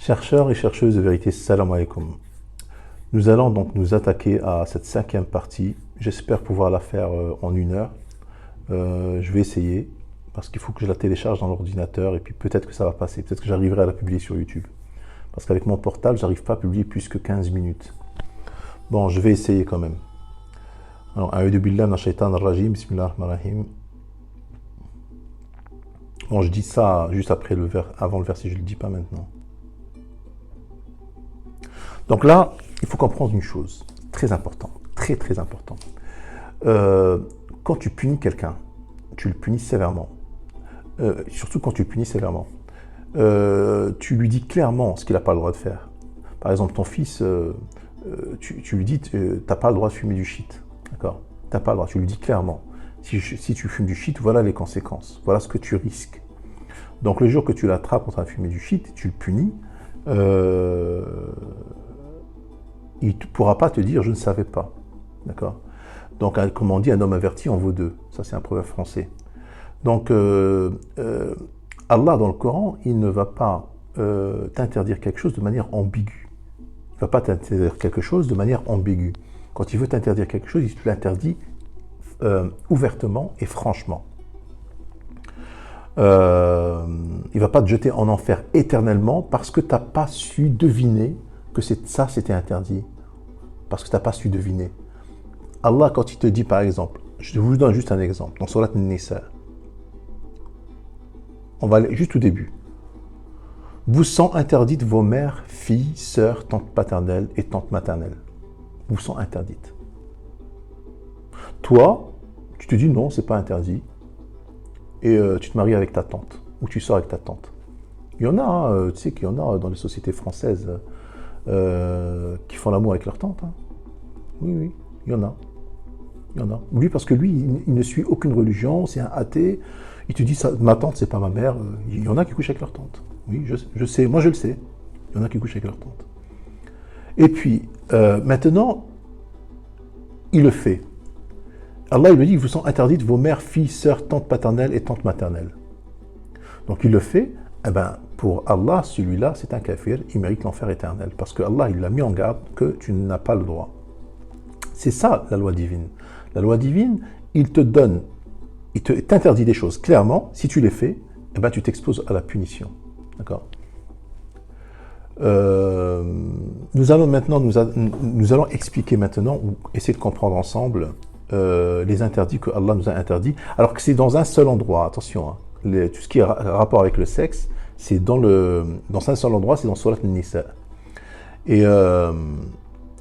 Chercheurs et chercheuses de vérité, salam alaikum. Nous allons donc nous attaquer à cette cinquième partie. J'espère pouvoir la faire en 1 heure. Je vais essayer, parce qu'il faut que je la télécharge dans l'ordinateur et puis peut-être que ça va passer. Peut-être que j'arriverai à la publier sur YouTube. Parce qu'avec mon portable, j'arrive pas à publier plus que 15 minutes. Bon, je vais essayer quand même. Alors, a'udhu billah minash shaitanir rajim, bismillahir rahmanir rahim. Bon, je dis ça juste après avant le verset, je ne le dis pas maintenant. Donc là, il faut comprendre une chose, très importante, très très importante. Quand tu punis quelqu'un, tu le punis sévèrement. Surtout quand tu le punis sévèrement. Tu lui dis clairement ce qu'il n'a pas le droit de faire. Par exemple, ton fils, tu lui dis, tu n'as pas le droit de fumer du shit. D'accord ? Tu n'as pas le droit, tu lui dis clairement. Si tu fumes du shit, voilà les conséquences, voilà ce que tu risques. Donc le jour que tu l'attrapes en train de fumer du shit, tu le punis, il ne pourra pas te dire « je ne savais pas ». D'accord ? Donc, comme on dit, un homme averti en vaut deux. Ça, c'est un proverbe français. Donc, Allah, dans le Coran, il ne va pas t'interdire quelque chose de manière ambiguë. Il ne va pas t'interdire quelque chose de manière ambiguë. Quand il veut t'interdire quelque chose, il te l'interdit ouvertement et franchement. Il ne va pas te jeter en enfer éternellement parce que tu n'as pas su deviner que ça c'était interdit. Parce que tu n'as pas su deviner. Allah, quand il te dit par exemple, je vous donne juste un exemple, dans Surat An-Nisa, on va aller juste au début. Vous sont interdites vos mères, filles, sœurs, tantes paternelles et tantes maternelles. Vous sont interdites. Toi, tu te dis non, c'est pas interdit. Et tu te maries avec ta tante, ou tu sors avec ta tante. Il y en a, tu sais qu'il y en a dans les sociétés françaises qui font l'amour avec leur tante. Hein. Oui, il y en a. Il y en a. Lui, parce que lui, il ne suit aucune religion, c'est un athée. Il te dit, ça, ma tante, c'est pas ma mère. Il y en a qui couchent avec leur tante. Oui, je sais, moi je le sais. Il y en a qui couchent avec leur tante. Et puis, maintenant, il le fait. Allah, il lui dit, vous sont interdites vos mères, filles, sœurs, tantes paternelles et tantes maternelles. Donc il le fait, eh ben, pour Allah, celui-là, c'est un kafir, il mérite l'enfer éternel. Parce que Allah, il l'a mis en garde que tu n'as pas le droit. C'est ça, la loi divine. La loi divine, il t'interdit des choses. Clairement, si tu les fais, eh ben, tu t'exposes à la punition. D'accord ? Nous allons expliquer maintenant, ou essayer de comprendre ensemble, les interdits que Allah nous a interdits, alors que c'est dans un seul endroit, attention, hein, tout ce qui est rapport avec le sexe, c'est dans un seul endroit, c'est dans Surat An-Nisa. Et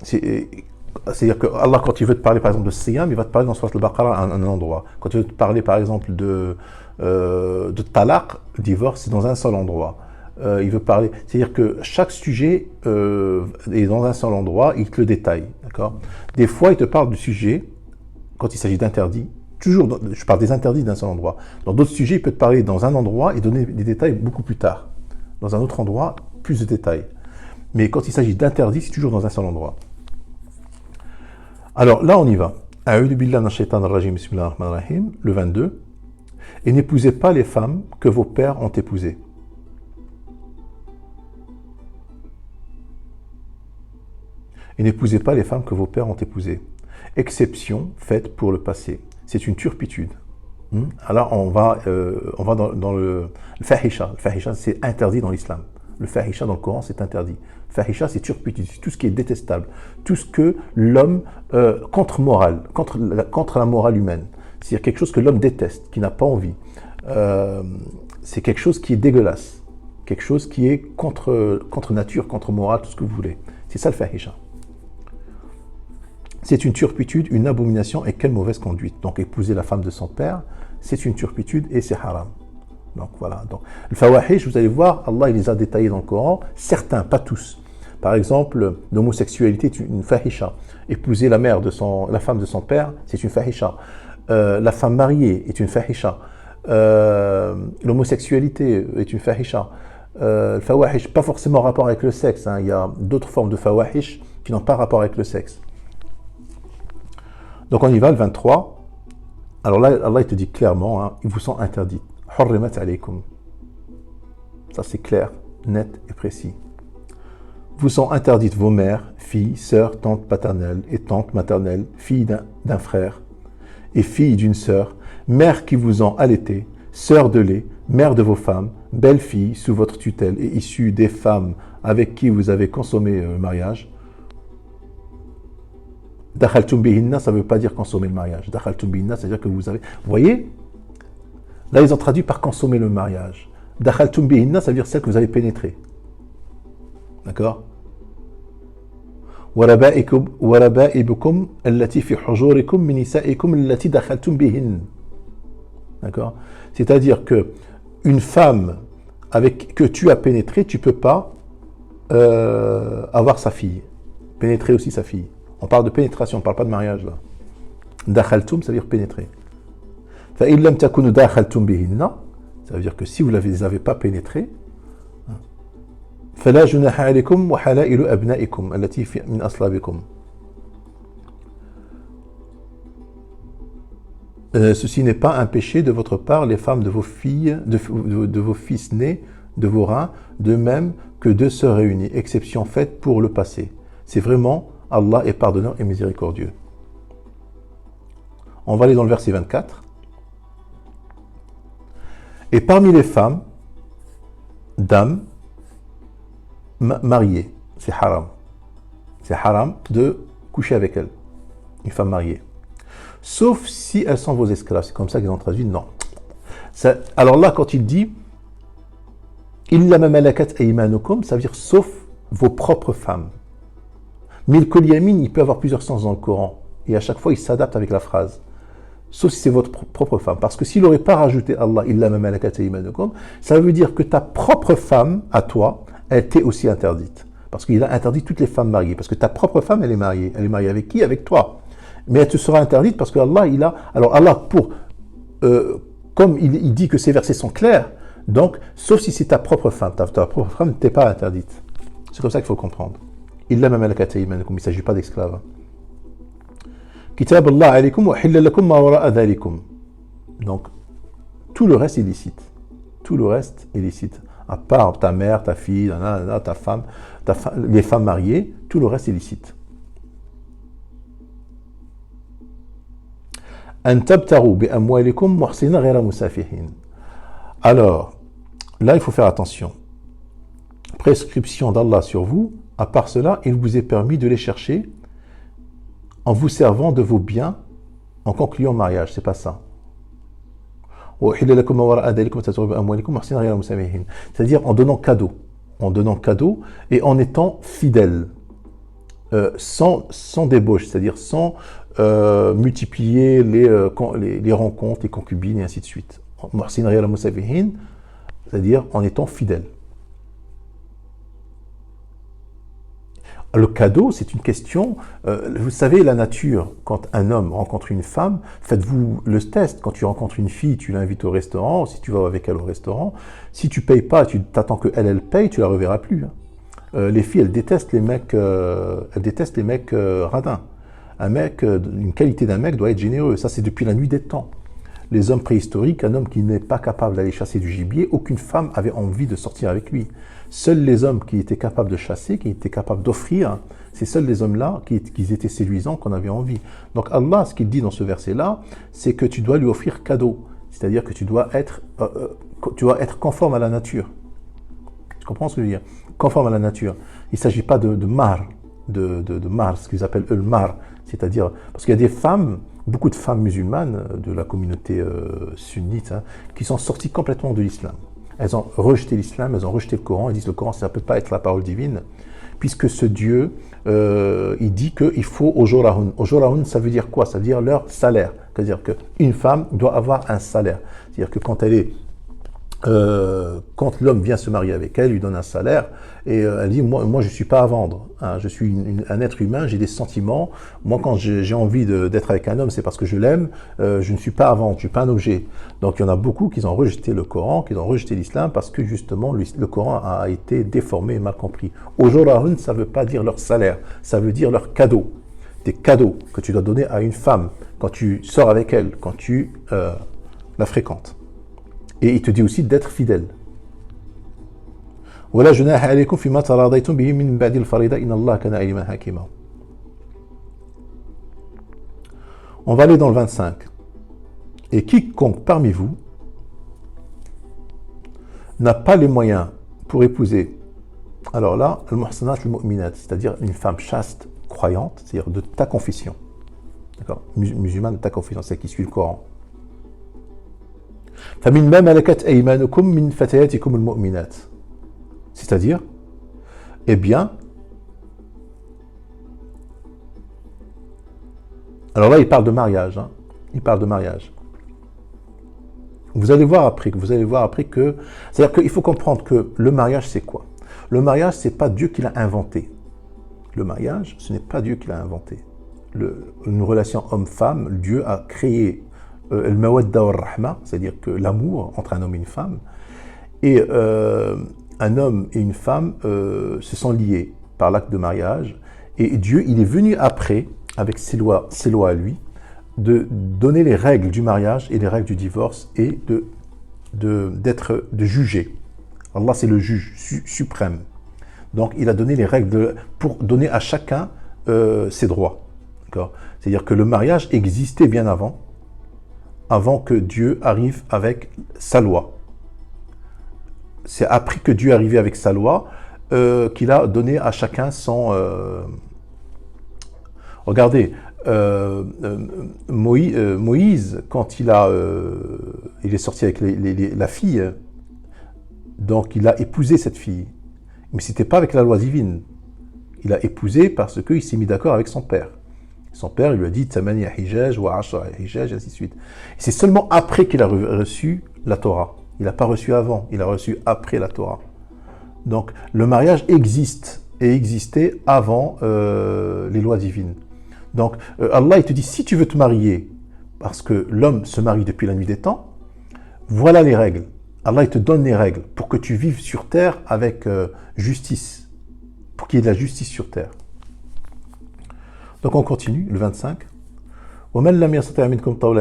c'est-à-dire que Allah, quand il veut te parler par exemple de Siyam, il va te parler dans Surat Al-Baqarah à un endroit. Quand il veut te parler par exemple de Talaq, le divorce, c'est dans un seul endroit. Il veut parler, c'est-à-dire que chaque sujet est dans un seul endroit, il te le détaille. D'accord ? Des fois, il te parle du sujet, quand il s'agit d'interdits, je parle des interdits d'un seul endroit. Dans d'autres sujets, il peut te parler dans un endroit et donner des détails beaucoup plus tard. Dans un autre endroit, plus de détails. Mais quand il s'agit d'interdits, c'est toujours dans un seul endroit. Alors là, on y va. A'udhu billah minash shaitanir rajim, bismillahir rahmanir rahim, le 22. Et n'épousez pas les femmes que vos pères ont épousées. Et n'épousez pas les femmes que vos pères ont épousées. Exception faite pour le passé. C'est une turpitude. Alors on va dans le fahisha. Le fahisha, c'est interdit dans l'islam. Le fahisha dans le Coran, c'est interdit. Fahisha, c'est turpitude, c'est tout ce qui est détestable, tout ce que l'homme contre la morale humaine. C'est-à-dire quelque chose que l'homme déteste, qui n'a pas envie. C'est quelque chose qui est dégueulasse, quelque chose qui est contre nature, contre morale, tout ce que vous voulez. C'est ça le fahisha. C'est une turpitude, une abomination et quelle mauvaise conduite. Donc épouser la femme de son père, c'est une turpitude et c'est haram. Donc voilà. Donc, le fawahish, vous allez voir, Allah il les a détaillés dans le Coran, certains, pas tous. Par exemple, l'homosexualité est une fahisha. Épouser la femme de son père, c'est une fahisha. La femme mariée est une fahisha. L'homosexualité est une fahisha. Le fawahish, pas forcément en rapport avec le sexe. Hein. Il y a d'autres formes de fawahish qui n'ont pas rapport avec le sexe. Donc on y va, le 23. Alors là, Allah il te dit clairement, hein, ils vous sont interdits. Hurrimat alaykum. Ça c'est clair, net et précis. vous sont interdites vos mères, filles, sœurs, tantes paternelles et tantes maternelles, filles d'un frère et filles d'une sœur, mères qui vous ont allaité, sœurs de lait, mères de vos femmes, belles-filles sous votre tutelle et issues des femmes avec qui vous avez consommé le mariage. Dakhaltum bihinna, ça ne veut pas dire consommer le mariage. Dakhaltum bihinna, c'est-à-dire que vous avez... Vous voyez? Là, ils ont traduit par consommer le mariage. Dakhaltum bihinna, ça veut dire celle que vous avez pénétrée. D'accord? وربائبكم التي في حجوركم من نسائكم التي دخلتم بهن. D'accord? C'est-à-dire que une femme avec que tu as pénétré, tu ne peux pas avoir sa fille. Pénétrer aussi sa fille. On parle de pénétration, on ne parle pas de mariage là. Dakhaltum, ça veut dire pénétrer. فإن لم تكونوا دخلتم بهن, ça veut dire que si vous ne les avez pas pénétrées, فلا جناح عليكم وحلائل أبنائكم التي من أصلابكم. Ceci n'est pas un péché de votre part, les femmes de vos filles, de vos fils nés de vos reins, de même que deux sœurs réunies, exception faite pour le passé. C'est vraiment Allah est pardonneur et miséricordieux. On va aller dans le verset 24. Et parmi les femmes, dames, mariées, c'est haram. C'est haram de coucher avec elles, une femme mariée. Sauf si elles sont vos esclaves. C'est comme ça qu'ils ont traduit, non. Ça, alors là, quand il dit Illa ma malakat aymanukum, ça veut dire sauf vos propres femmes. Mais le Kol Yamin, il peut avoir plusieurs sens dans le Coran. Et à chaque fois, il s'adapte avec la phrase. Sauf si c'est votre propre femme. Parce que s'il n'aurait pas rajouté Allah, Illa ma malakat aymanukum, ça veut dire que ta propre femme, à toi, elle t'est aussi interdite. Parce qu'il a interdit toutes les femmes mariées. Parce que ta propre femme, elle est mariée. Elle est mariée avec qui? Avec toi. Mais elle te sera interdite parce que Allah, il a... Alors Allah, comme il dit que ces versets sont clairs, donc, sauf si c'est ta propre femme. Ta propre femme ne t'est pas interdite. C'est comme ça qu'il faut comprendre. Illa ma malakat aymanukum. Il ne s'agit pas d'esclaves. Kitab Allah alaykum wa hilla lakum ma wara'a dhalikum. Donc, tout le reste est licite. Tout le reste est licite. À part ta mère, ta fille, ta femme, les femmes mariées, tout le reste est licite. Alors, là, il faut faire attention. Prescription d'Allah sur vous, à part cela, il vous est permis de les chercher en vous servant de vos biens en concluant mariage. C'est pas ça. C'est-à-dire en donnant cadeau. En donnant cadeau et en étant fidèle. Sans débauche, c'est-à-dire sans multiplier les rencontres, les concubines et ainsi de suite. C'est-à-dire en étant fidèle. Le cadeau, c'est une question, vous savez, la nature, quand un homme rencontre une femme, faites-vous le test, quand tu rencontres une fille, tu l'invites au restaurant, si tu vas avec elle au restaurant, si tu payes pas, tu t'attends qu'elle paye, tu la reverras plus. Les filles, elles détestent les mecs radins. Une qualité d'un mec doit être généreux, ça c'est depuis la nuit des temps. Les hommes préhistoriques, un homme qui n'est pas capable d'aller chasser du gibier, aucune femme avait envie de sortir avec lui. Seuls les hommes qui étaient capables de chasser, qui étaient capables d'offrir, c'est seuls les hommes-là qui étaient séduisants qu'on avait envie. Donc Allah, ce qu'il dit dans ce verset-là, c'est que tu dois lui offrir cadeau. C'est-à-dire que tu dois être conforme à la nature. Tu comprends ce que je veux dire? Conforme à la nature. Il ne s'agit pas de mar, ce qu'ils appellent eux le mar. C'est-à-dire, parce qu'il y a des femmes, beaucoup de femmes musulmanes de la communauté sunnite, qui sont sorties complètement de l'islam. Elles ont rejeté l'islam, elles ont rejeté le Coran, elles disent que le Coran, ça ne peut pas être la parole divine, puisque ce Dieu, il dit qu'il faut ujurahun. Ujurahun, ça veut dire quoi? Ça veut dire leur salaire. C'est-à-dire qu'une femme doit avoir un salaire. C'est-à-dire que quand l'homme vient se marier avec elle, lui donne un salaire, et elle dit, moi je ne suis pas à vendre, je suis un être humain, j'ai des sentiments, moi quand j'ai envie d'être avec un homme, c'est parce que je l'aime, je ne suis pas à vendre, je ne suis pas un objet. Donc il y en a beaucoup qui ont rejeté le Coran, qui ont rejeté l'islam, parce que justement le Coran a été déformé et mal compris. Ujurahun, ça ne veut pas dire leur salaire, ça veut dire leur cadeau. Des cadeaux que tu dois donner à une femme quand tu sors avec elle, quand tu la fréquentes. Et il te dit aussi d'être fidèle. ولا جناح عليكم فيما تراضيتم به من بعد الفريضة إن الله كان عليما حكيما. On va aller dans le 25. Et quiconque parmi vous n'a pas les moyens pour épouser, alors là, al-muhsanat al-mu'minat, c'est-à-dire une femme chaste, croyante, c'est-à-dire de ta confession, d'accord, musulmane de ta confession, celle qui suit le Coran. فَمِنْ مَا مَلَكَتْ أَيْمَانُكُمْ مِنْ فَتَيَاتِكُمُ الْمُؤْمِنَاتِ, c'est-à-dire, eh bien, alors là, il parle de mariage, hein, il parle de mariage. Vous allez voir après que, c'est-à-dire qu'il faut comprendre que le mariage, c'est quoi? Le mariage, c'est pas Dieu qui l'a inventé. Le mariage, ce n'est pas Dieu qui l'a inventé. Une relation homme-femme, Dieu a créé le mawadda wa rahma, c'est-à-dire que l'amour entre un homme et une femme, et un homme et une femme se sont liés par l'acte de mariage, et Dieu, il est venu après, avec ses lois à lui, de donner les règles du mariage et les règles du divorce et de juger. Allah, c'est le juge suprême. Donc, il a donné les règles pour donner à chacun ses droits. C'est-à-dire que le mariage existait bien avant que Dieu arrive avec sa loi. C'est après que Dieu est arrivé avec sa loi qu'il a donné à chacun son... Regardez, Moïse, quand il est sorti avec la fille, donc il a épousé cette fille. Mais ce n'était pas avec la loi divine. Il a épousé parce qu'il s'est mis d'accord avec son père. Son père, il lui a dit « Tamani hijaj wa ashra hijaj » et ainsi de suite. C'est seulement après qu'il a reçu la Torah. Il n'a pas reçu avant, il a reçu après la Torah. Donc le mariage existe et existait avant les lois divines. Donc Allah, il te dit, si tu veux te marier, parce que l'homme se marie depuis la nuit des temps, voilà les règles. Allah, il te donne les règles pour que tu vives sur terre avec justice, pour qu'il y ait de la justice sur terre. Donc on continue, le 25.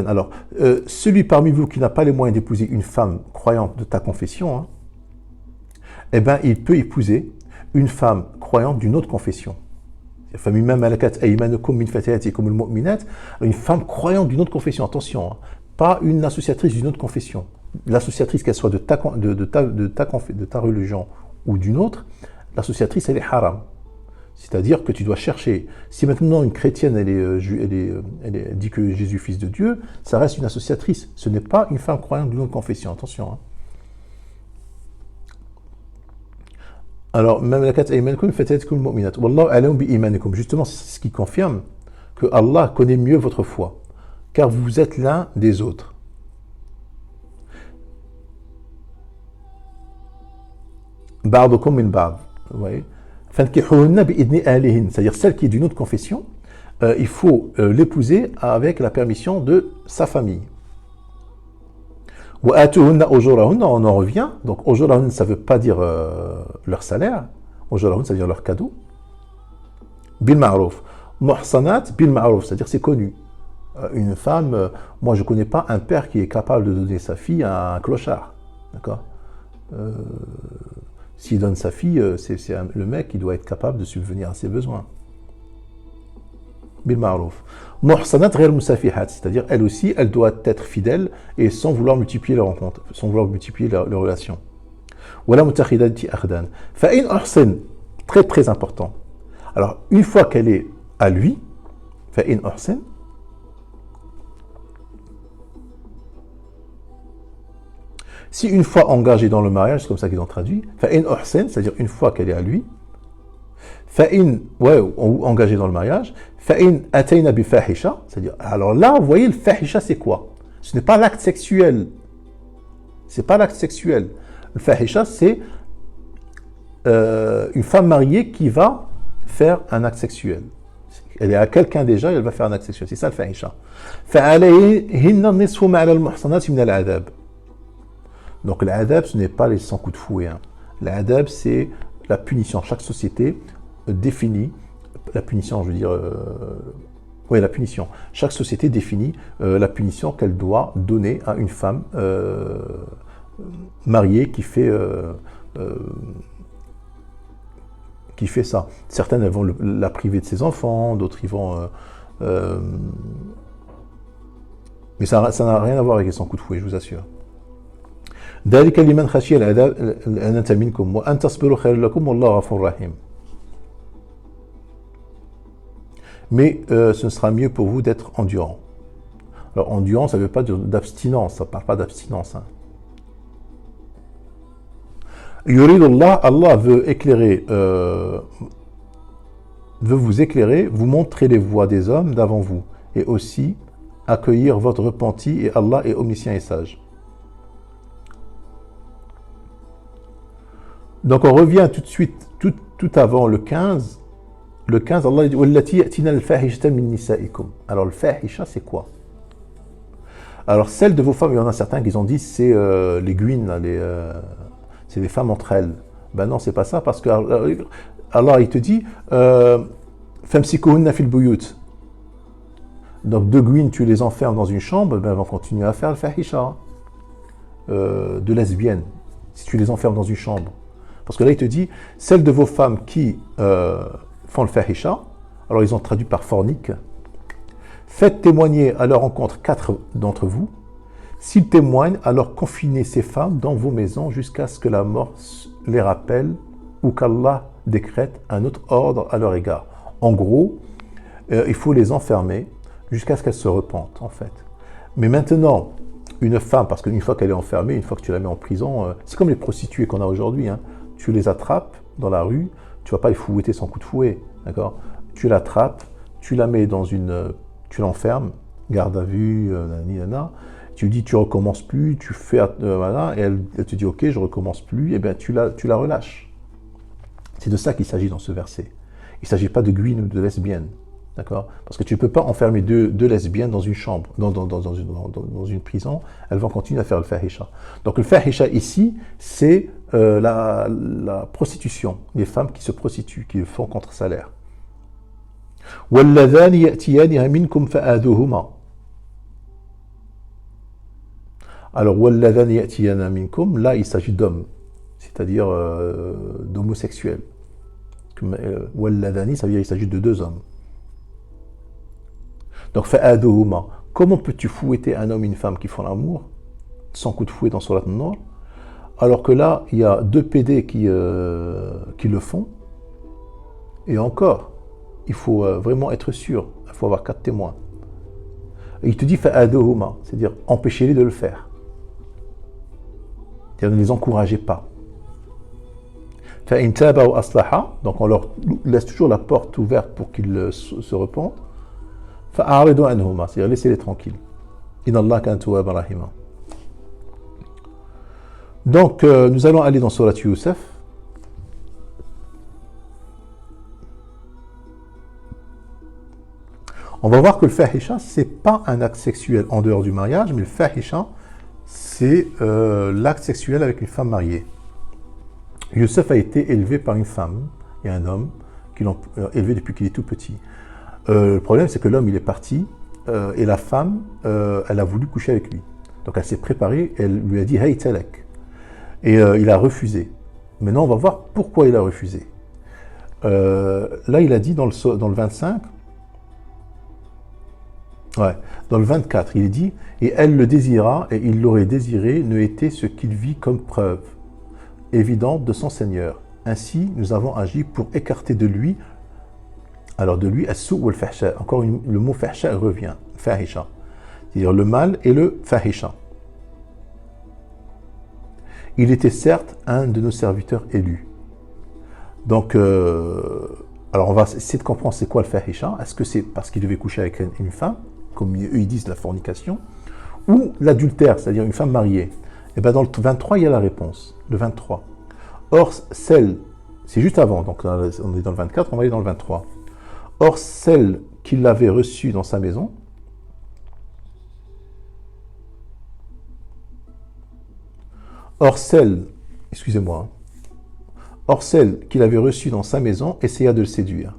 Alors, celui parmi vous qui n'a pas les moyens d'épouser une femme croyante de ta confession, hein, eh bien, il peut épouser une femme croyante d'une autre confession. Une femme croyante d'une autre confession, attention, hein, pas une associatrice d'une autre confession. L'associatrice, qu'elle soit de ta religion ou d'une autre, l'associatrice, elle est haram. C'est-à-dire que tu dois chercher. Si maintenant une chrétienne, elle dit que Jésus est fils de Dieu, ça reste une associatrice. Ce n'est pas une femme croyante d'une autre confession, attention. Hein. Alors, justement, c'est ce qui confirme que Allah connaît mieux votre foi, car vous êtes l'un des autres. Ba'dukum min ba'd, vous voyez. C'est-à-dire celle qui est d'une autre confession, il faut l'épouser avec la permission de sa famille. On en revient, donc ujurahun, ça ne veut pas dire leur salaire, ujurahun, ça veut dire leur cadeau. Bil ma'rouf. Muhsanat bil ma'rouf, c'est-à-dire c'est connu. Une femme, moi je ne connais pas un père qui est capable de donner sa fille à un clochard. D'accord. S'il donne sa fille, c'est le mec qui doit être capable de subvenir à ses besoins. Bil ma'rouf. Muhsanat ghayr musafihat, c'est-à-dire elle aussi, elle doit être fidèle et sans vouloir multiplier les rencontres, sans vouloir multiplier les relations. Wala mutakhidati akhdan. Fa in uhsin, très très important. Alors, une fois qu'elle est à lui, fa in uhsin, si une fois engagée dans le mariage, c'est comme ça qu'ils ont traduit, fa in uhsin, c'est-à-dire une fois qu'elle est à lui, ou engagé dans le mariage, c'est-à-dire, alors là, vous voyez, le fahisha, c'est quoi? Ce n'est pas l'acte sexuel. C'est pas l'acte sexuel. Le fahisha, c'est une femme mariée qui va faire un acte sexuel. Elle est à quelqu'un déjà et elle va faire un acte sexuel. C'est ça le fahisha. Donc l'adab, ce n'est pas les 100 coups de fouet. Hein. L'adab, c'est la punition. Chaque société définit la punition, je veux dire, la punition. Chaque société définit la punition qu'elle doit donner à une femme mariée qui fait qui fait ça. Certaines, elles vont la priver de ses enfants, d'autres, ils vont... mais ça n'a rien à voir avec son coup de fouet, je vous assure. ذلك لمن خشي العنة منكم وأن تصبروا خير لكم والله غفور رحيم. Mais ce sera mieux pour vous d'être endurant. Alors endurant, ça ne veut pas dire d'abstinence, ça ne parle pas d'abstinence. Hein. Yuridullah, Allah veut éclairer, veut vous éclairer, vous montrer les voies des hommes d'avant vous, et aussi accueillir votre repenti, et Allah est omniscient et sage. Donc on revient tout de suite, tout avant le 15. Le 15, Allah dit وَالَّتِي يَأْتِينَ الْفَاحِشَةَ مِن نِسَائِكُمْ. Alors le fahisha, c'est quoi? Alors celles de vos femmes, il y en a certains qui ont dit c'est les guines, c'est les femmes entre elles. Ben non, c'est pas ça, parce que Allah il te dit فَامْسِكُوهُنَّ فِي الْبُيُوتِ. Donc deux guines, tu les enfermes dans une chambre, ben elles vont continuer à faire le fahisha de lesbiennes, si tu les enfermes dans une chambre. Parce que là, il te dit, celles de vos femmes qui font le fahisha, alors ils ont traduit par fornique, faites témoigner à leur rencontre 4 d'entre vous. S'ils témoignent, alors confinez ces femmes dans vos maisons jusqu'à ce que la mort les rappelle ou qu'Allah décrète un autre ordre à leur égard. En gros, il faut les enfermer jusqu'à ce qu'elles se repentent, en fait. Mais maintenant, une femme, parce qu'une fois qu'elle est enfermée, une fois que tu la mets en prison, c'est comme les prostituées qu'on a aujourd'hui, hein. Tu les attrapes dans la rue, tu ne vas pas les fouetter sans coup de fouet, d'accord? Tu l'attrapes, tu la mets dans une... tu l'enfermes, garde à vue, tu lui dis tu recommences plus, tu fais... voilà, et elle te dit ok, je recommence plus, et bien tu la relâches. C'est de ça qu'il s'agit dans ce verset. Il ne s'agit pas de guine ou de lesbienne, d'accord? Parce que tu ne peux pas enfermer deux lesbiennes dans une chambre, dans une prison, elles vont continuer à faire le fahisha. Donc le fahisha ici, c'est la prostitution, les femmes qui se prostituent, qui le font contre salaire. وَاللَّذَانِ يَأْتِيَانِهَا مِنْكُمْ فَآذُوهُمَا. Alors, وَاللَّذَانِ يَأْتِيَانَ مِنْكُمْ, là il s'agit d'hommes, c'est-à-dire d'homosexuels. وَاللَّذَانِ, ça veut dire qu'il s'agit de 2 hommes. Donc, فَآذُوهُمَا. Comment peux-tu fouetter un homme et une femme qui font l'amour sans coup de fouet dans Surat An-Nur, alors que là, il y a 2 PD qui le font, et encore, il faut vraiment être sûr, il faut avoir 4 témoins. Et il te dit فَآذُوهُمَا, c'est-à-dire empêchez-les de le faire. C'est-à-dire ne les encouragez pas. فَإِنْ تَابَ وَأَصْلَحَ, donc on leur laisse toujours la porte ouverte pour qu'ils se repentent. فَأَعْرِضُوا عَنْهُمَا, c'est-à-dire laissez-les tranquilles. إِنَّ اللَّهَ كَانَ تَوَّابًا رَحِيمًا. Donc, nous allons aller dans Surat Youssef. On va voir que le fahisha, ce n'est pas un acte sexuel en dehors du mariage, mais le fahisha, c'est l'acte sexuel avec une femme mariée. Youssef a été élevé par une femme et un homme qui l'ont élevé depuis qu'il est tout petit. Le problème, c'est que l'homme, il est parti et la femme, elle a voulu coucher avec lui. Donc, elle s'est préparée, elle lui a dit « Hey, talak ». Et il a refusé. Maintenant, on va voir pourquoi il a refusé. Là, il a dit dans le 25, dans le 24, il dit « Et elle le désira, et il l'aurait désiré, ne était ce qu'il vit comme preuve évidente de son Seigneur. Ainsi, nous avons agi pour écarter de lui, alors de lui, as-su ou al-fahsha. Encore le mot fahsha revient, fahisha. C'est-à-dire le mal et le fahisha. Il était certes un de nos serviteurs élus. » Donc, alors on va essayer de comprendre c'est quoi le fahisha. Est-ce que c'est parce qu'il devait coucher avec une femme, comme eux ils disent la fornication, ou l'adultère, c'est-à-dire une femme mariée? Et bien dans le 23, il y a la réponse, le 23. Or, celle, c'est juste avant, donc on est dans le 24, on va aller dans le 23. Or, celle qui l'avait reçue dans sa maison, Or celle qu'il avait reçue dans sa maison essaya de le séduire.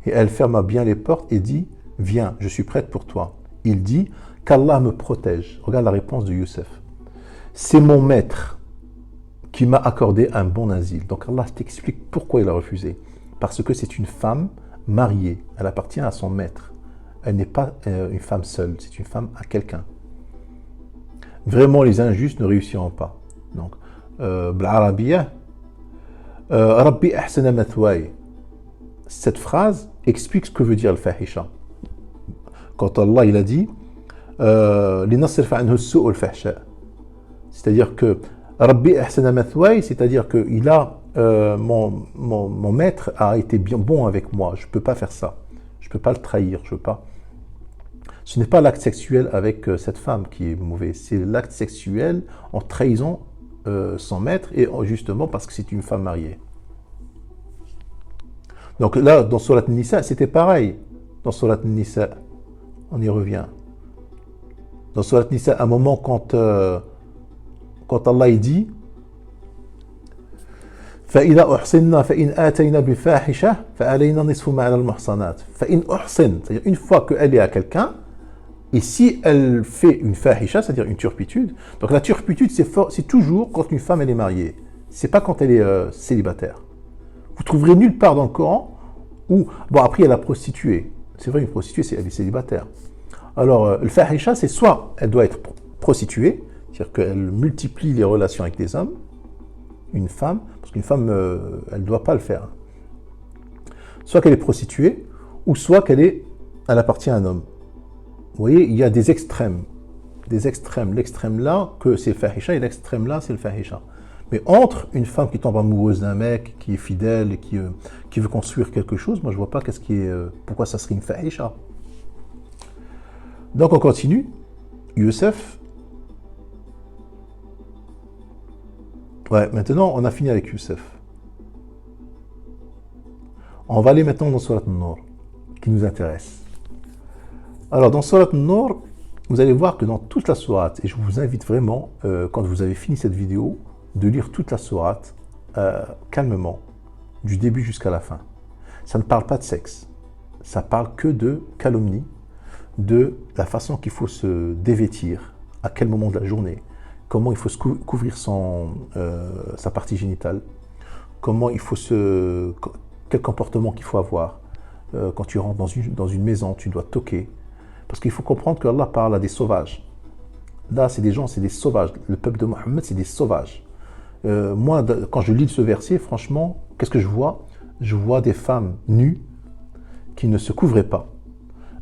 Et elle ferma bien les portes et dit « Viens, je suis prête pour toi. » Il dit « Qu'Allah me protège. » Regarde la réponse de Youssef. « C'est mon maître qui m'a accordé un bon asile. » Donc Allah t'explique pourquoi il a refusé. parce que c'est une femme mariée. Elle appartient à son maître. Elle n'est pas une femme seule, c'est une femme à quelqu'un. Vraiment, les injustes ne réussiront pas. Donc, بالعربية ربي أحسن مثواي. Cette phrase explique ce que veut dire le fahisha. Quand Allah il a dit لنصرف عنه السوء والفحشاء, c'est-à-dire que Rabbi ahsana mathway, c'est-à-dire que mon maître a été bien bon avec moi, je ne peux pas faire ça, je ne peux pas le trahir, je peux pas. Ce n'est pas l'acte sexuel avec cette femme qui est mauvais, c'est l'acte sexuel en trahissant son maître, et justement parce que c'est une femme mariée. Donc là, dans Surat Nisa, c'était pareil. Dans Surat Nisa, on y revient. Dans Surat Nisa, à un moment quand Allah il dit فإذا أحصنا فإن آتينا بفاحشة فعلينا نصف ما على المحصنات فإن أحصن, c'est-à-dire une fois qu'elle est à quelqu'un, et si elle fait une fahisha, c'est-à-dire une turpitude, donc la turpitude c'est toujours quand une femme elle est mariée, c'est pas quand elle est célibataire. Vous trouverez nulle part dans le Coran où, bon après il y a la prostituée, c'est vrai une prostituée elle est célibataire. Alors le fahisha c'est soit elle doit être prostituée, c'est-à-dire qu'elle multiplie les relations avec des hommes, une femme, parce qu'une femme, elle ne doit pas le faire. Soit qu'elle est prostituée, ou soit elle appartient à un homme. Vous voyez, il y a des extrêmes. L'extrême là, que c'est le fahisha, et l'extrême là, c'est le fahisha. Mais entre une femme qui tombe amoureuse d'un mec, qui est fidèle, et qui veut construire quelque chose, moi je ne vois pas pourquoi ça serait une fahisha. Donc on continue. Youssef. Ouais, maintenant, on a fini avec Youssef. On va aller maintenant dans Surat An-Nur, qui nous intéresse. Alors, dans Surat An-Nur, vous allez voir que dans toute la sourate, et je vous invite vraiment, quand vous avez fini cette vidéo, de lire toute la sourate calmement, du début jusqu'à la fin. Ça ne parle pas de sexe, ça parle que de calomnie, de la façon qu'il faut se dévêtir, à quel moment de la journée, comment il faut se couvrir sa partie génitale, quel comportement qu'il faut avoir. Quand tu rentres dans une maison, tu dois toquer. Parce qu'il faut comprendre que Allah parle à des sauvages. Là, c'est des sauvages. Le peuple de Mohammed, c'est des sauvages. Moi, quand je lis ce verset, franchement, qu'est-ce que je vois? Je vois des femmes nues qui ne se couvraient pas.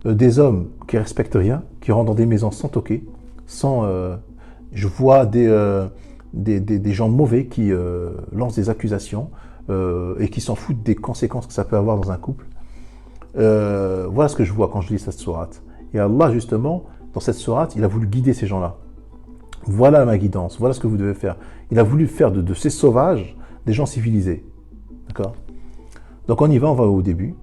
Des hommes qui ne respectent rien, qui rentrent dans des maisons sans toquer, je vois des gens mauvais qui lancent des accusations et qui s'en foutent des conséquences que ça peut avoir dans un couple. Voilà ce que je vois quand je lis cette sourate. Et Allah, justement, dans cette sourate, il a voulu guider ces gens-là. Voilà ma guidance, voilà ce que vous devez faire. Il a voulu faire de ces sauvages des gens civilisés. D'accord? Donc on y va, on va au début.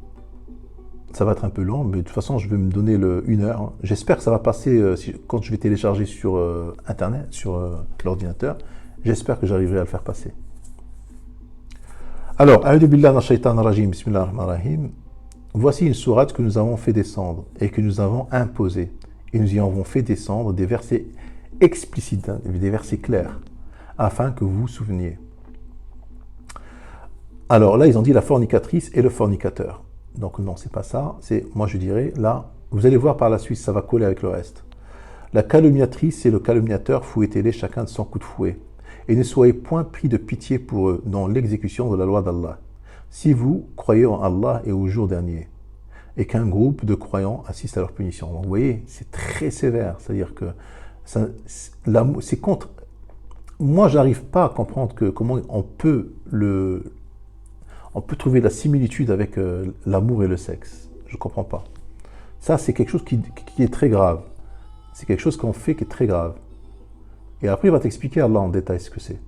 Ça va être un peu long, mais de toute façon, je vais me donner une heure. J'espère que ça va passer quand je vais télécharger sur Internet, sur l'ordinateur. J'espère que j'arriverai à le faire passer. Alors, A'udhu billahi minash shaitanir rajim, bismillahir rahmanir rahim. Voici une sourate que nous avons fait descendre et que nous avons imposée. Et nous y avons fait descendre des versets explicites, des versets clairs, afin que vous vous souveniez. Alors là, ils ont dit la fornicatrice et le fornicateur. Donc non, c'est pas ça. Moi je dirais, là, vous allez voir par la suite, ça va coller avec le reste. La calomniatrice et le calomniateur, fouettez-les chacun de son coup de fouet. Et ne soyez point pris de pitié pour eux dans l'exécution de la loi d'Allah. Si vous croyez en Allah et au jour dernier, et qu'un groupe de croyants assiste à leur punition. Donc, vous voyez, c'est très sévère. C'est-à-dire que c'est contre... Moi, j'arrive pas à comprendre comment on peut trouver la similitude avec l'amour et le sexe. Je ne comprends pas. Ça, c'est quelque chose qui est très grave. C'est quelque chose qu'on fait qui est très grave. Et après, il va t'expliquer Allah en détail ce que c'est.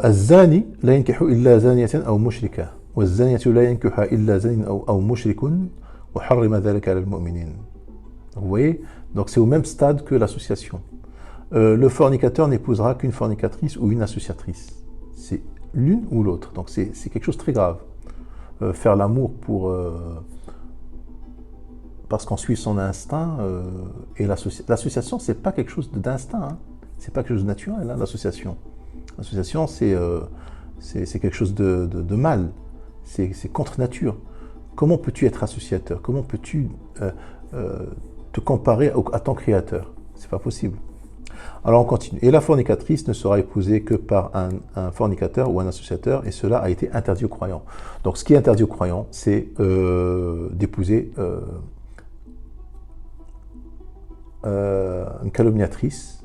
الزاني لا ينكح إلا زانية أو مشركة والزانية لا ينكحها إلا زان أو مشرك وحرم ذلك على المؤمنين. Vous voyez, donc c'est au même stade que l'association. Le fornicateur n'épousera qu'une fornicatrice ou une associatrice. C'est l'une ou l'autre. Donc c'est quelque chose de très grave. Faire l'amour parce qu'on suit son instinct et l'association, c'est pas quelque chose d'instinct. Hein. C'est pas quelque chose de naturel, hein, l'association. L'association, C'est quelque chose de mal. C'est contre nature. Comment peux-tu être associateur? Comment peux-tu te comparer à ton créateur? C'est pas possible. Alors on continue. Et la fornicatrice ne sera épousée que par un fornicateur ou un associateur, et cela a été interdit aux croyants. Donc ce qui est interdit aux croyants, c'est d'épouser une calomniatrice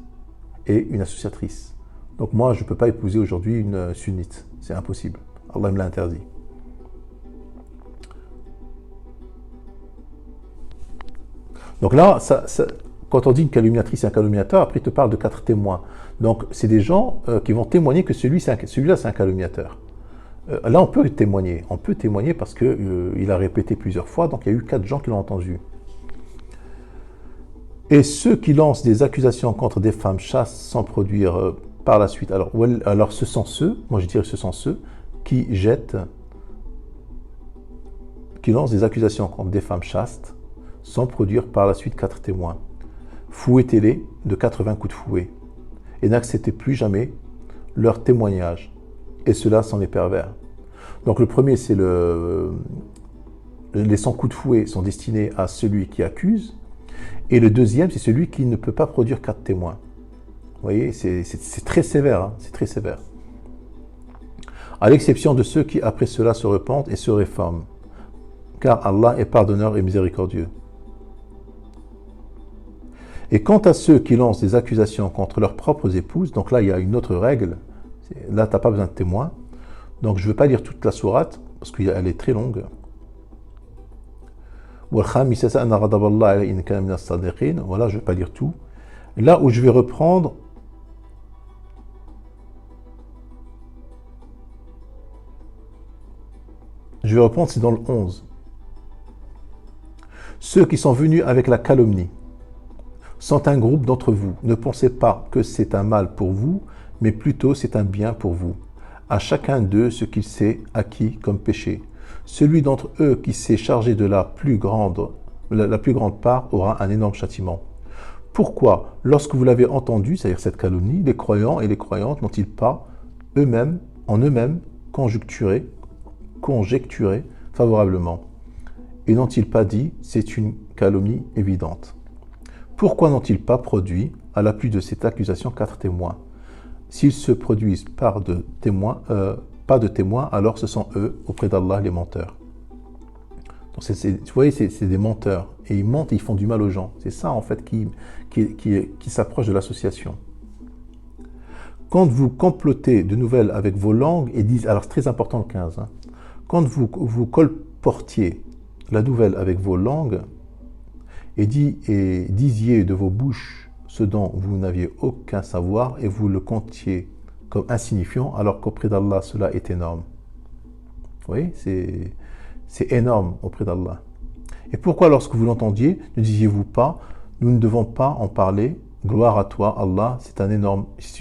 et une associatrice. Donc moi, je ne peux pas épouser aujourd'hui une sunnite. C'est impossible. Allah me l'a interdit. Donc là, quand on dit une calomniatrice et un calomniateur, après il te parle de 4 témoins. Donc c'est des gens qui vont témoigner que celui-là c'est un calomniateur. Là on peut témoigner parce qu'il a répété plusieurs fois, donc il y a eu 4 gens qui l'ont entendu. Et ceux qui lancent des accusations contre des femmes chastes sans produire par la suite, alors ce sont ceux, moi je dirais ce sont ceux qui lancent des accusations contre des femmes chastes sans produire par la suite 4 témoins. Fouettez-les de 80 coups de fouet et n'acceptez plus jamais leur témoignage, et cela sans les pervers. Donc le premier, c'est les 100 coups de fouet sont destinés à celui qui accuse, et le deuxième, c'est celui qui ne peut pas produire 4 témoins. Vous voyez, c'est très sévère, hein, c'est très sévère. À l'exception de ceux qui après cela se repentent et se réforment, car Allah est pardonneur et miséricordieux. Et quant à ceux qui lancent des accusations contre leurs propres épouses, donc là il y a une autre règle, là tu n'as pas besoin de témoins, donc je ne vais pas lire toute la sourate, parce qu'elle est très longue. Voilà, je ne vais pas lire tout. Là où je vais reprendre, c'est dans le 11. Ceux qui sont venus avec la calomnie sont un groupe d'entre vous. Ne pensez pas que c'est un mal pour vous, mais plutôt c'est un bien pour vous. À chacun d'eux ce qu'il s'est acquis comme péché. Celui d'entre eux qui s'est chargé de la plus grande part aura un énorme châtiment. Pourquoi, lorsque vous l'avez entendu, c'est-à-dire cette calomnie, les croyants et les croyantes n'ont-ils pas en eux-mêmes conjecturé favorablement? Et n'ont-ils pas dit, c'est une calomnie évidente? Pourquoi n'ont-ils pas produit, à l'appui de cette accusation, 4 témoins? S'ils se produisent pas de témoins, alors ce sont eux, auprès d'Allah, les menteurs. Donc vous voyez, c'est des menteurs. Et ils mentent et ils font du mal aux gens. C'est ça, en fait, qui s'approche de l'association. Quand vous complotez de nouvelles avec vos langues et disent... Alors, c'est très important le 15. Hein, quand vous colportiez la nouvelle avec vos langues et disiez de vos bouches ce dont vous n'aviez aucun savoir et vous le comptiez comme insignifiant, alors qu'auprès d'Allah, cela est énorme. Vous voyez, c'est énorme auprès d'Allah. Et pourquoi, lorsque vous l'entendiez, ne disiez-vous pas, nous ne devons pas en parler, gloire à toi, Allah, c'est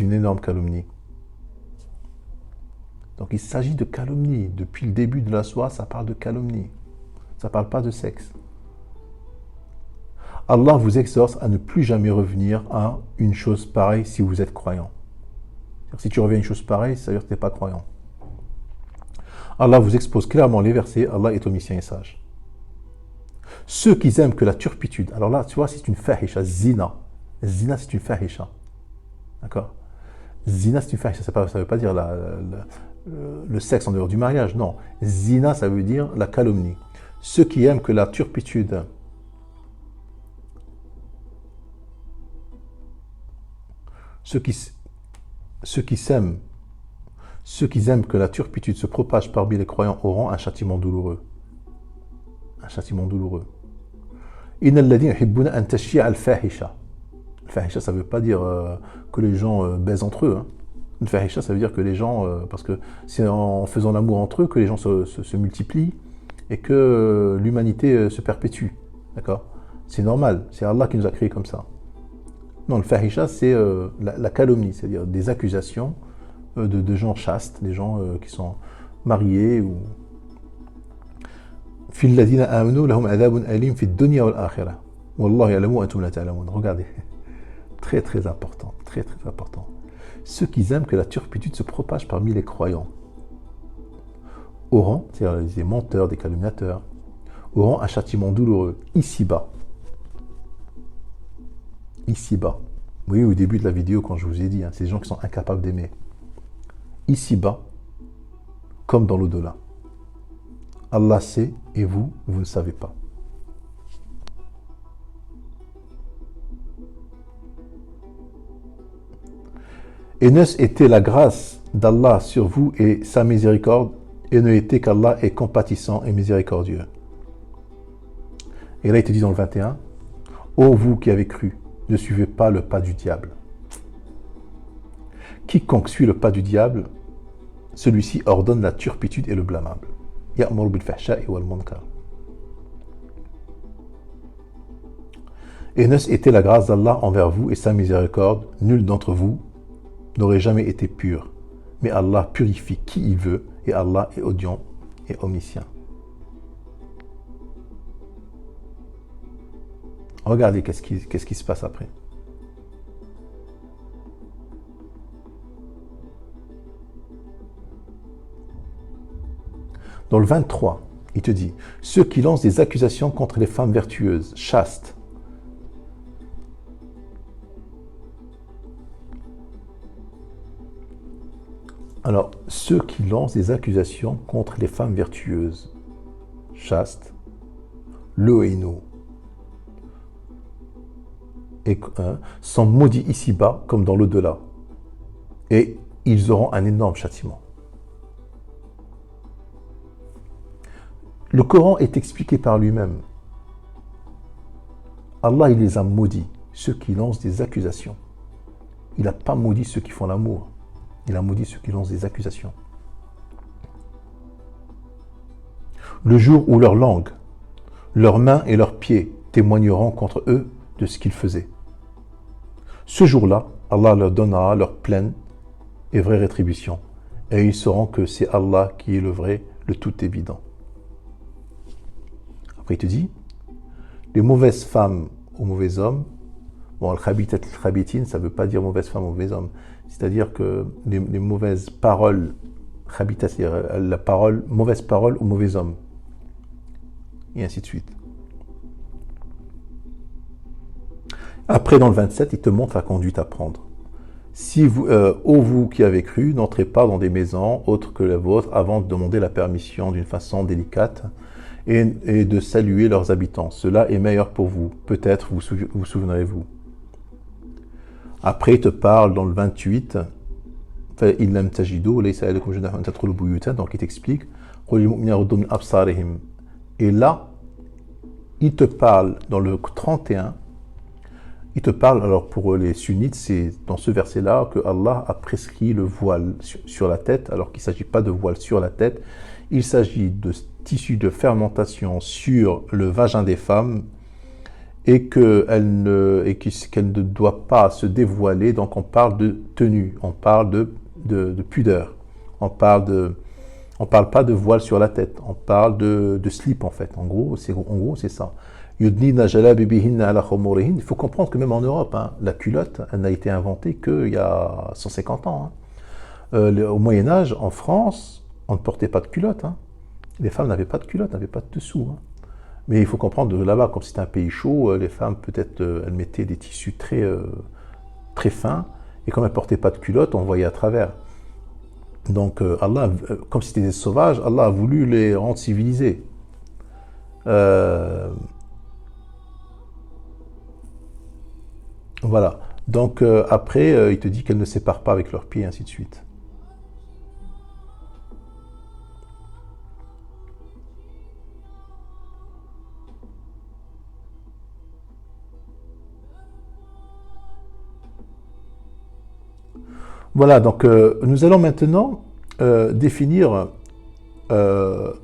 une énorme calomnie. Donc il s'agit de calomnie. Depuis le début de la soie, ça parle de calomnie. Ça ne parle pas de sexe. Allah vous exhorte à ne plus jamais revenir à une chose pareille si vous êtes croyant. Si tu reviens à une chose pareille, ça veut dire que tu n'es pas croyant. Allah vous expose clairement les versets, Allah est omniscient et sage. Ceux qui aiment que la turpitude, alors là, tu vois, c'est une fahisha, zina. Zina, c'est une fahisha. D'accord? Zina, c'est une fahisha, ça ne veut pas dire le sexe en dehors du mariage, non. Zina, ça veut dire la calomnie. Ceux qui aiment que la turpitude, ceux qui aiment que la turpitude se propage parmi les croyants auront un châtiment douloureux. Un châtiment douloureux. Inna alladhina yuhibbuna an tashia al-fahisha. Al-fahisha, ça ne veut pas dire que les gens baisent entre eux. Hein. Al-fahisha, ça veut dire que les gens, parce que c'est en faisant l'amour entre eux que les gens se multiplient et que l'humanité se perpétue. D'accord? C'est normal, c'est Allah qui nous a créés comme ça. Non, le fahisha, c'est la calomnie, c'est-à-dire des accusations de gens chastes, des gens qui sont mariés ou... Regardez, très très important, très très important. Ceux qui aiment que la turpitude se propage parmi les croyants. auront, c'est-à-dire des menteurs, des calomniateurs, auront un châtiment douloureux ici-bas. Ici-bas. Oui, au début de la vidéo, quand je vous ai dit, c'est des gens qui sont incapables d'aimer. Ici-bas, comme dans l'au-delà. Allah sait et vous, vous ne savez pas. Et ne était la grâce d'Allah sur vous et sa miséricorde, et ne était qu'Allah est compatissant et miséricordieux. Et là, il te dit dans le 21, ô vous qui avez cru, ne suivez pas le pas du diable. Quiconque suit le pas du diable, celui-ci ordonne la turpitude et le blâmable. Ya'muru bil fahsha'i wal munkar. Et ne était la grâce d'Allah envers vous et sa miséricorde, nul d'entre vous n'aurait jamais été pur. Mais Allah purifie qui il veut, et Allah est audient et omniscient. Regardez qu'est-ce qui se passe après. Dans le 23, il te dit, ceux qui lancent des accusations contre les femmes vertueuses, chastes, alors, ceux qui lancent des accusations contre les femmes vertueuses, chastes, loéno, et sont maudits ici-bas comme dans l'au-delà. Et ils auront un énorme châtiment. Le Coran est expliqué par lui-même. Allah, il les a maudits, ceux qui lancent des accusations. Il n'a pas maudit ceux qui font l'amour. Il a maudit ceux qui lancent des accusations. Le jour où leur langue, leurs mains et leurs pieds témoigneront contre eux de ce qu'ils faisaient. Ce jour-là, Allah leur donnera leur pleine et vraie rétribution. Et ils sauront que c'est Allah qui est le vrai, le tout évident. Après, il te dit, les mauvaises femmes aux mauvais hommes, bon, al-khabitat al-khabitin, ça ne veut pas dire mauvaise femme ou mauvais homme. C'est-à-dire que les mauvaises paroles, khabitat, c'est-à-dire la parole, mauvaise parole aux mauvais hommes. Et ainsi de suite. Après, dans le 27, il te montre la conduite à prendre. Si vous, ô vous qui avez cru, n'entrez pas dans des maisons autres que la vôtre avant de demander la permission d'une façon délicate et de saluer leurs habitants. Cela est meilleur pour vous. Peut-être vous souviendrez-vous. Après, il te parle dans le 28, donc il t'explique, et là, il te parle dans le 31, il te parle, alors pour les sunnites, c'est dans ce verset-là que Allah a prescrit le voile sur la tête, alors qu'il ne s'agit pas de voile sur la tête, il s'agit de tissu de fermentation sur le vagin des femmes, et qu'elle ne doit pas se dévoiler. Donc on parle de tenue, on parle de pudeur, on parle pas de voile sur la tête, on parle de slip en fait. En gros, c'est ça. Il faut comprendre que même en Europe, la culotte, elle n'a été inventée qu'il y a 150 ans. Au Moyen-Âge, en France, on ne portait pas de culotte. Les femmes n'avaient pas de culotte, n'avaient pas de dessous. Mais il faut comprendre que là-bas, comme c'était un pays chaud, les femmes, peut-être, elles mettaient des tissus très, très fins, et comme elles ne portaient pas de culotte, on voyait à travers. Donc, Allah, comme c'était des sauvages, Allah a voulu les rendre civilisés. Voilà. Donc, après, il te dit qu'elles ne séparent pas avec leurs pieds, et ainsi de suite. Voilà, donc nous allons maintenant définir que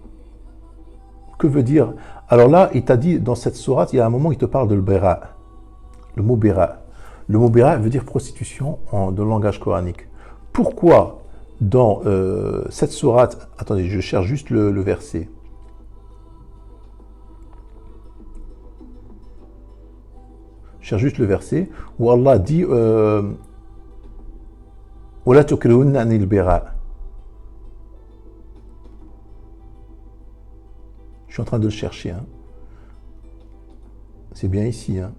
veut dire. Alors là, il t'a dit dans cette sourate, il y a un moment, il te parle de l'bera, le mot bera. Le mot bera veut dire prostitution dans le langage coranique. Pourquoi dans cette sourate, attendez, je cherche juste le verset. Je cherche juste le verset où Allah dit ولا تكرهن عن البغاء. Je suis en train de le chercher. Hein. C'est bien ici. Hein.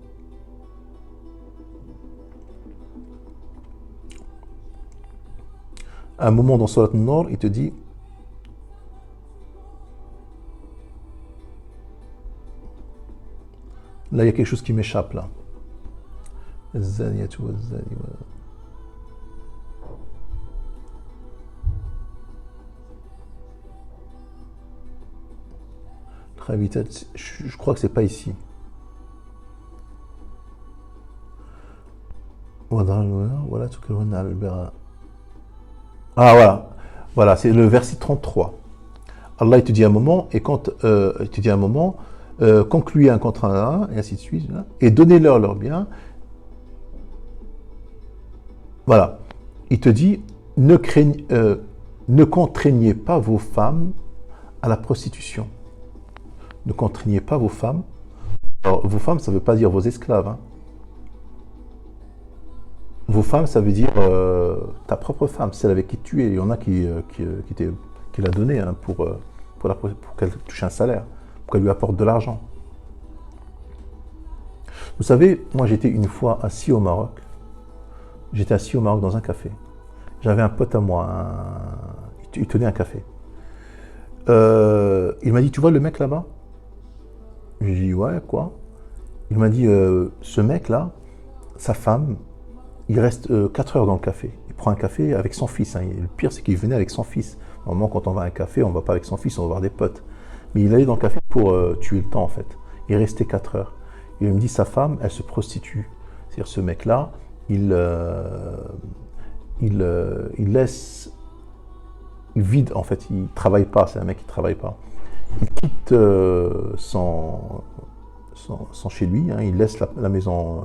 À un moment dans Surat An-Nur, il te dit là, il y a quelque chose qui m'échappe là. Je crois que c'est pas ici. Ah voilà, voilà, c'est le verset 33. Allah il te dit un moment, et quand il te dit un moment, concluez un contrat, et ainsi de suite, et donnez-leur leurs biens. Voilà, il te dit, ne contraignez pas vos femmes à la prostitution. Ne contraignez pas vos femmes. Alors, vos femmes, ça ne veut pas dire vos esclaves. Hein. Vos femmes, ça veut dire ta propre femme, celle avec qui tu es. Il y en a qui l'a donnée hein, pour qu'elle touche un salaire, pour qu'elle lui apporte de l'argent. Vous savez, moi j'étais une fois assis au Maroc. J'étais assis au Maroc dans un café. J'avais un pote à moi, il tenait un café. Il m'a dit, tu vois le mec là-bas? Je lui ai dit, ouais, quoi? Il m'a dit, ce mec-là, sa femme, il reste 4 heures dans le café. Il prend un café avec son fils. Hein. Le pire, c'est qu'il venait avec son fils. Normalement, quand on va à un café, on ne va pas avec son fils, on va voir des potes. Mais il allait dans le café pour tuer le temps, en fait. Il restait 4 heures. Il me dit, sa femme, elle se prostitue. C'est-à-dire, ce mec-là, il laisse... Il vide, en fait. Il ne travaille pas. C'est un mec qui ne travaille pas. Il quitte son chez lui. Hein. Il laisse la maison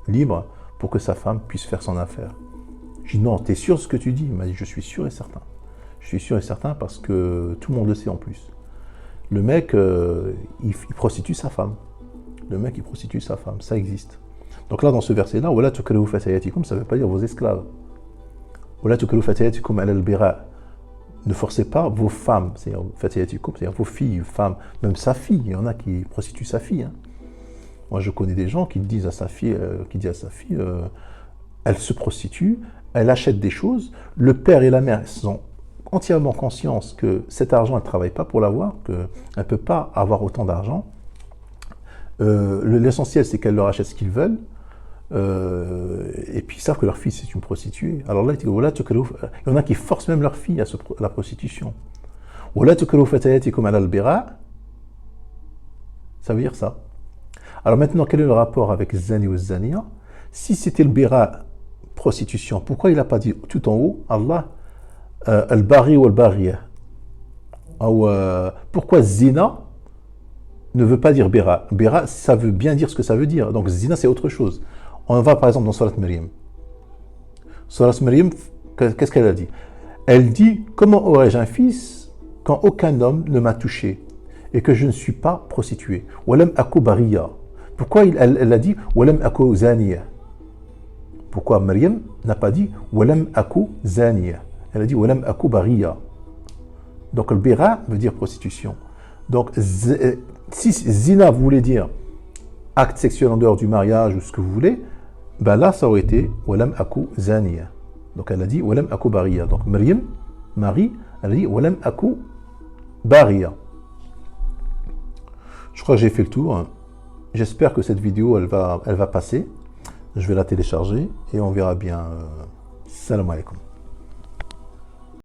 libre pour que sa femme puisse faire son affaire. Je dis, non, t'es sûr de ce que tu dis? Il m'a dit, je suis sûr et certain. Je suis sûr et certain parce que tout le monde le sait en plus. Le mec, il prostitue sa femme. Le mec, il prostitue sa femme. Ça existe. Donc là, dans ce verset-là, « Wala tukallifu fatayatikum », ça ne veut pas dire vos esclaves. « Wala tukallifu fatayatikum ala al-bira ». Ne forcez pas vos femmes, c'est-à-dire fatayatikum, c'est-à-dire vos filles, femmes, même sa fille. Il y en a qui prostituent sa fille. Hein. Moi, je connais des gens qui disent à sa fille, elle se prostitue, elle achète des choses. Le père et la mère sont entièrement conscients que cet argent, elle ne travaille pas pour l'avoir, qu'elle ne peut pas avoir autant d'argent. L'essentiel, c'est qu'elle leur achète ce qu'ils veulent. Et puis ils savent que leur fille, c'est une prostituée. Alors là, il y en a qui forcent même leur fille à la prostitution. Ça veut dire ça. Alors maintenant, quel est le rapport avec Zani ou Zania? Si c'était le Bira, prostitution, pourquoi il n'a pas dit tout en haut, Allah, Al-Bari ou Al-Bariya? Pourquoi Zina ne veut pas dire Bira? Bira, ça veut bien dire ce que ça veut dire. Donc Zina, c'est autre chose. On va par exemple dans Surat Maryam. Surat Maryam, qu'est-ce qu'elle a dit? Elle dit, comment aurais-je un fils quand aucun homme ne m'a touché et que je ne suis pas prostituée? Walam aku bariya. Pourquoi elle a dit Walam aku zaniya? Pourquoi Maryam n'a pas dit Walam aku zaniya? Elle a dit Walam aku bariya. Donc le bira veut dire prostitution. Donc si zina voulait dire acte sexuel en dehors du mariage ou ce que vous voulez, ben là ça aurait été Walam aku zaniya. Donc elle a dit Walam aku bariya. Donc Maryam, Marie, elle a dit Walam aku bariya. Je crois que j'ai fait le tour. J'espère que cette vidéo, elle va passer. Je vais la télécharger et on verra bien. Salam alaikum.